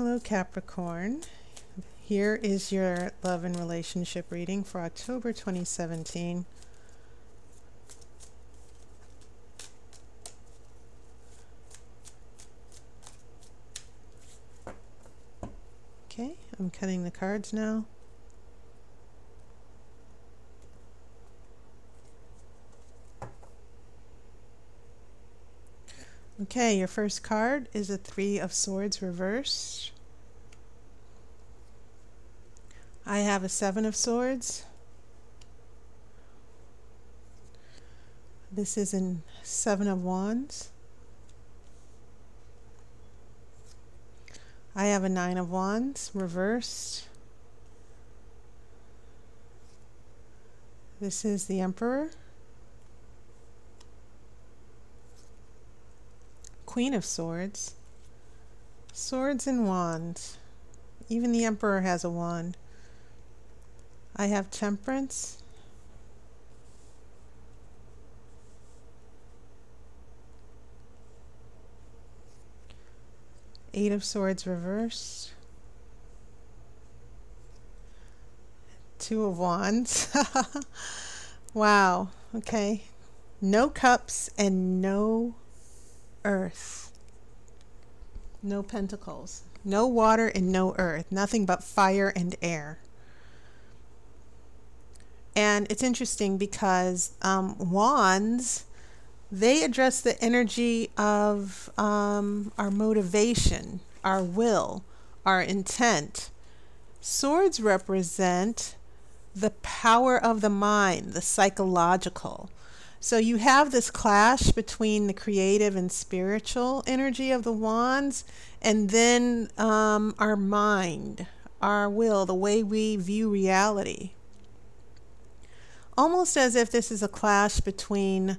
Hello Capricorn. Here is your love and relationship reading for October 2017. Okay, I'm cutting the cards now. Okay, your first card is a Three of Swords reversed. I have a Seven of Swords. This is a Seven of Wands. I have a Nine of Wands reversed. This is the Emperor. Queen of Swords. Swords and Wands. Even the Emperor has a wand. I have Temperance. Eight of Swords reversed. Two of Wands. Wow. Okay. No Cups and no Earth. No Pentacles. No water and no earth. Nothing but fire and air. And it's interesting because wands, they address the energy of our motivation, our will, our intent. Swords represent the power of the mind, the psychological. So you have this clash between the creative and spiritual energy of the wands, and then our mind, our will, the way we view reality. Almost as if this is a clash between,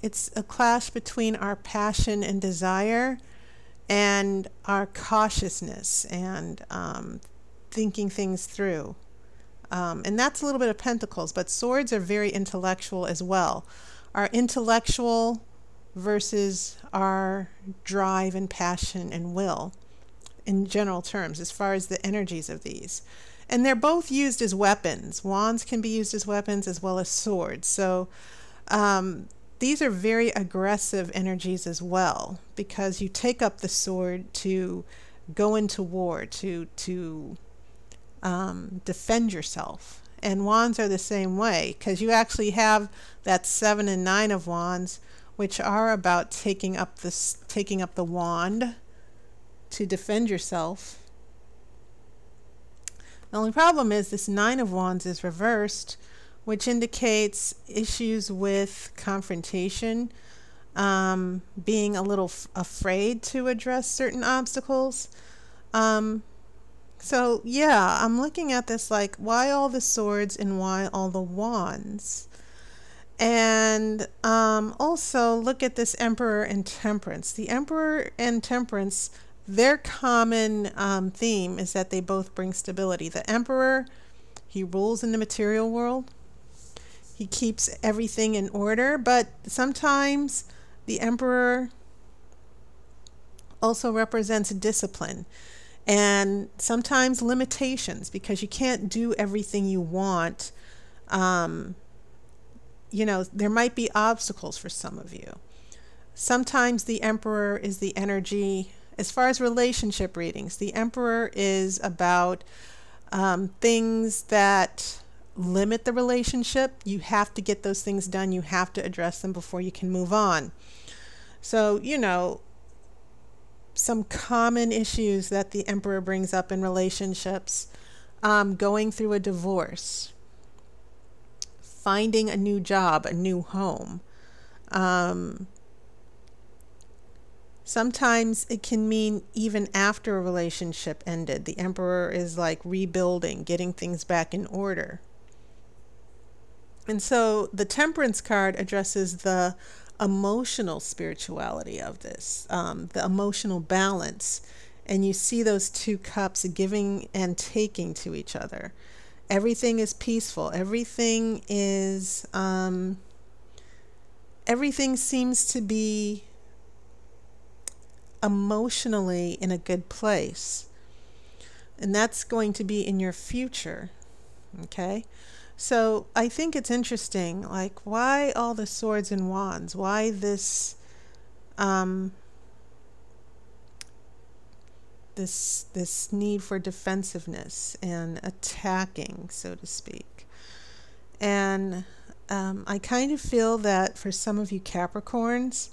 it's a clash between our passion and desire and our cautiousness and thinking things through. And that's a little bit of Pentacles, but swords are very intellectual as well. Our intellectual versus our drive and passion and will in general terms, as far as the energies of these. And they're both used as weapons. Wands can be used as weapons as well as swords. So these are very aggressive energies as well, because you take up the sword to go into war, to defend yourself. And wands are the same way, because you actually have that Seven and Nine of Wands, which are about taking up the wand to defend yourself. The only problem is this Nine of Wands is reversed, which indicates issues with confrontation, being a little afraid to address certain obstacles. So yeah, I'm looking at this like, why all the swords and why all the wands? And also look at this Emperor and Temperance. The Emperor and Temperance, their common theme is that they both bring stability. The Emperor, he rules in the material world. He keeps everything in order, but sometimes the Emperor also represents discipline and sometimes limitations, because you can't do everything you want. You know, there might be obstacles for some of you. Sometimes the Emperor is the energy. As far as relationship readings, the Emperor is about things that limit the relationship. You have to get those things done. You have to address them before you can move on. So, you know, some common issues that the Emperor brings up in relationships: going through a divorce, finding a new job, a new home. Sometimes it can mean even after a relationship ended, the Emperor is like rebuilding, getting things back in order. And so the Temperance card addresses the emotional spirituality of this, the emotional balance. And you see those two cups giving and taking to each other. Everything is peaceful. Everything is, everything seems to be emotionally in a good place. And that's going to be in your future. Okay? So I think it's interesting, like, why all the swords and wands? Why this this need for defensiveness and attacking, so to speak? And I kind of feel that for some of you Capricorns,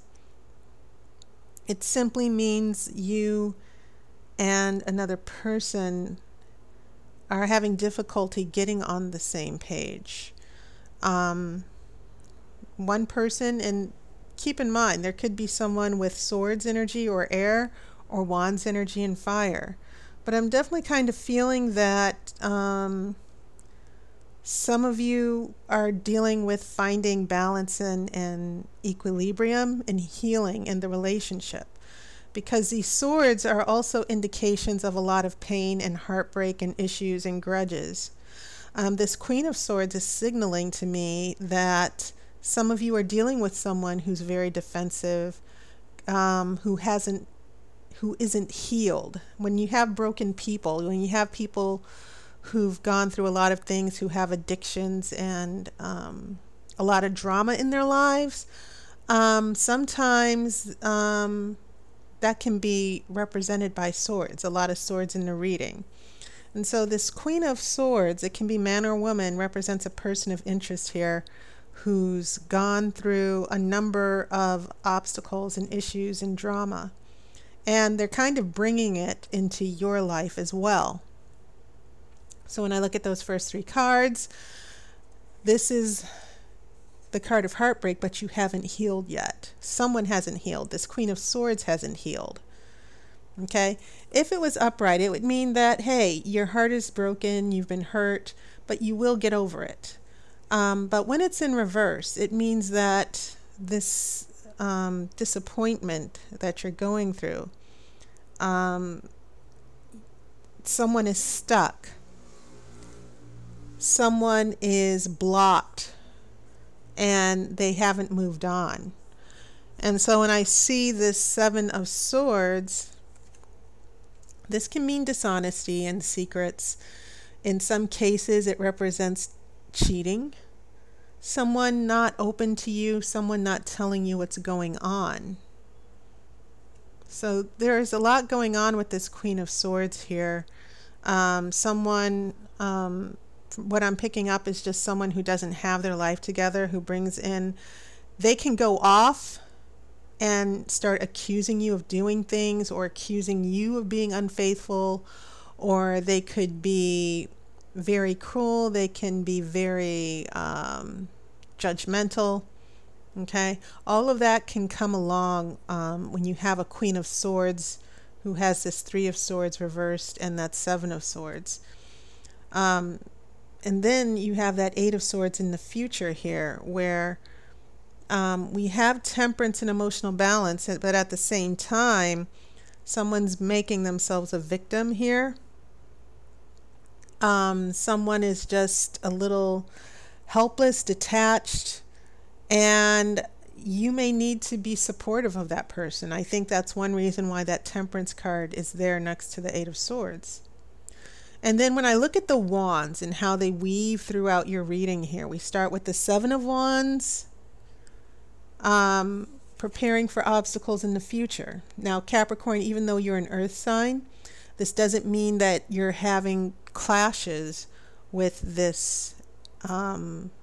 it simply means you and another person are having difficulty getting on the same page. One person, and keep in mind, there could be someone with swords energy or air, or wands energy and fire. But I'm definitely kind of feeling that some of you are dealing with finding balance and equilibrium and healing in the relationship. Because these swords are also indications of a lot of pain and heartbreak and issues and grudges. This Queen of Swords is signaling to me that some of you are dealing with someone who's very defensive, who isn't healed. When you have broken people, when you have people who've gone through a lot of things, who have addictions and a lot of drama in their lives, sometimes that can be represented by swords, a lot of swords in the reading. And so this Queen of Swords, it can be man or woman, represents a person of interest here who's gone through a number of obstacles and issues and drama. And they're kind of bringing it into your life as well. So when I look at those first three cards, this is the card of heartbreak, but you haven't healed yet. Someone hasn't healed. This Queen of Swords hasn't healed. Okay? If it was upright, it would mean that, hey, your heart is broken, you've been hurt, but you will get over it. But when it's in reverse, it means that this disappointment that you're going through, someone is stuck. Someone is blocked and they haven't moved on. And so when I see this Seven of Swords, this can mean dishonesty and secrets. In some cases, it represents cheating. Someone not open to you, someone not telling you what's going on. So there's a lot going on with this Queen of Swords here. What I'm picking up is just someone who doesn't have their life together, who brings in, they can go off and start accusing you of doing things or accusing you of being unfaithful, or they could be very cruel, they can be very judgmental. Okay, all of that can come along when you have a Queen of Swords who has this Three of Swords reversed and that Seven of Swords. And then you have that Eight of Swords in the future here, where we have temperance and emotional balance, but at the same time, someone's making themselves a victim here. Someone is just a little helpless, detached, and you may need to be supportive of that person. I think that's one reason why that Temperance card is there next to the Eight of Swords. And then when I look at the wands and how they weave throughout your reading here, we start with the Seven of Wands, preparing for obstacles in the future. Now, Capricorn, even though you're an earth sign, this doesn't mean that you're having clashes with this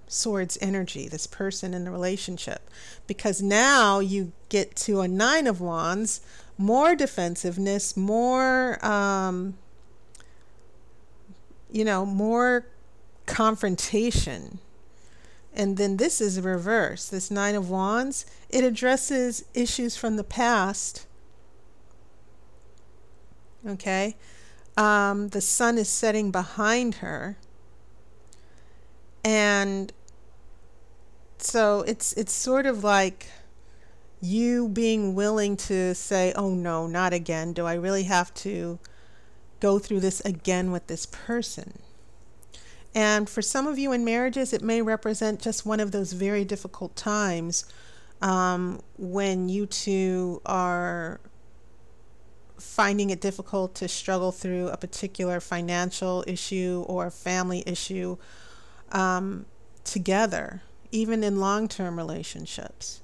Swords energy, this person in the relationship, because now you get to a Nine of Wands, more defensiveness, more more confrontation. And then this is reverse. This Nine of Wands, it addresses issues from the past. Okay. The sun is setting behind her. And so it's sort of like you being willing to say, oh no, not again. Do I really have to go through this again with this person? And for some of you in marriages, it may represent just one of those very difficult times when you two are finding it difficult to struggle through a particular financial issue or family issue together, even in long-term relationships.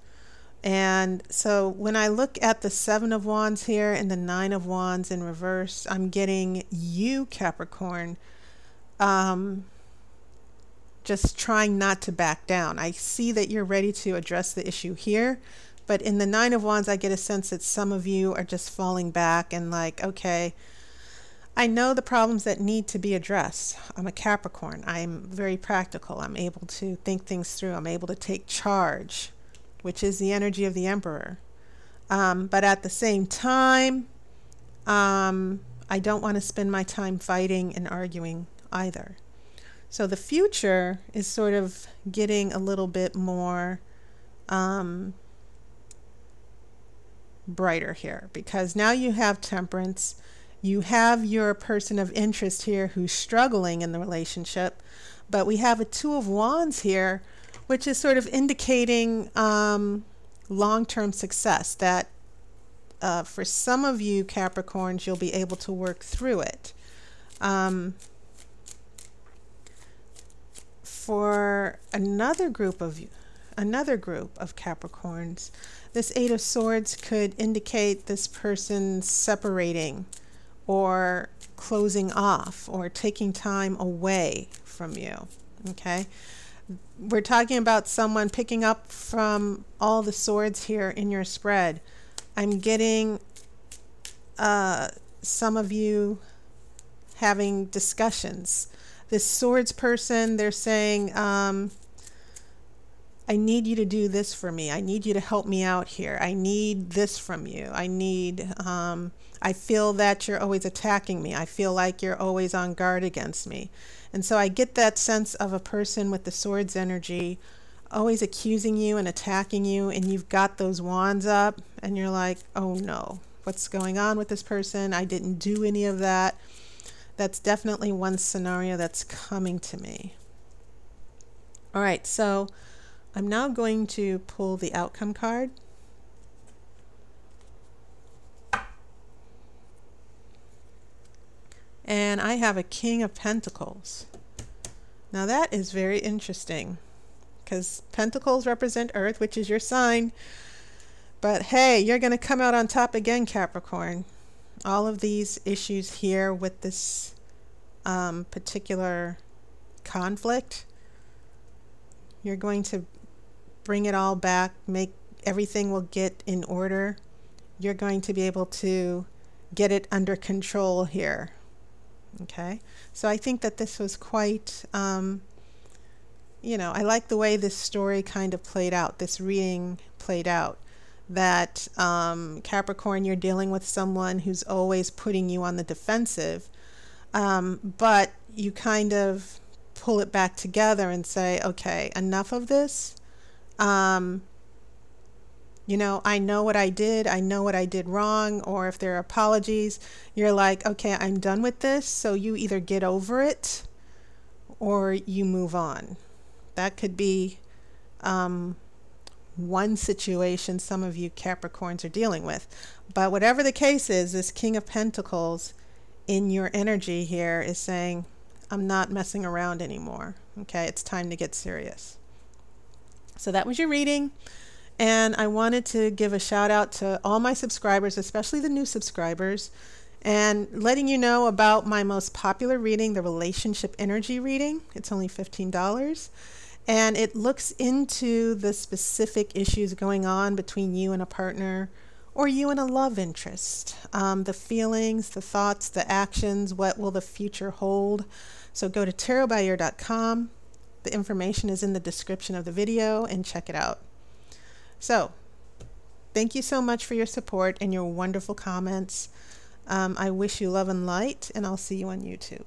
And so when I look at the Seven of Wands here and the Nine of Wands in reverse, I'm getting you, Capricorn, just trying not to back down. I see that you're ready to address the issue here, but in the Nine of Wands, I get a sense that some of you are just falling back and like, okay, I know the problems that need to be addressed. I'm a Capricorn. I'm very practical. I'm able to think things through. I'm able to take charge, which is the energy of the Emperor. But at the same time, I don't want to spend my time fighting and arguing either. So the future is sort of getting a little bit more brighter here, because now you have Temperance. You have your person of interest here who's struggling in the relationship, but we have a Two of Wands here, which is sort of indicating long-term success, that for some of you Capricorns, you'll be able to work through it. For another group of Capricorns, this Eight of Swords could indicate this person separating or closing off or taking time away from you. Okay, we're talking about someone picking up from all the swords here in your spread. I'm getting some of you having discussions. This swords person, they're saying, I need you to do this for me. I need you to help me out here. I need this from you. I feel that you're always attacking me. I feel like you're always on guard against me. And so I get that sense of a person with the swords energy always accusing you and attacking you, and you've got those wands up and you're like, oh no, what's going on with this person? I didn't do any of that. That's definitely one scenario that's coming to me. All right, so I'm now going to pull the outcome card. And I have a King of Pentacles. Now that is very interesting, because Pentacles represent Earth, which is your sign. But hey, you're going to come out on top again, Capricorn. All of these issues here with this particular conflict, you're going to bring it all back, make everything will get in order. You're going to be able to get it under control here. Okay, so I think that this was quite, you know, I like the way this story kind of played out, this reading played out, that Capricorn, you're dealing with someone who's always putting you on the defensive, but you kind of pull it back together and say, okay, enough of this. You know, I know what I did. I know what I did wrong. Or if there are apologies, you're like, okay, I'm done with this. So you either get over it or you move on. That could be one situation some of you Capricorns are dealing with. But whatever the case is, this King of Pentacles in your energy here is saying, I'm not messing around anymore. Okay, it's time to get serious. So that was your reading. And I wanted to give a shout out to all my subscribers, especially the new subscribers, and letting you know about my most popular reading, the relationship energy reading. It's only $15. And it looks into the specific issues going on between you and a partner or you and a love interest. The feelings, the thoughts, the actions, what will the future hold? So go to tarotbyaire.com. The information is in the description of the video and check it out. So, thank you so much for your support and your wonderful comments. I wish you love and light, and I'll see you on YouTube.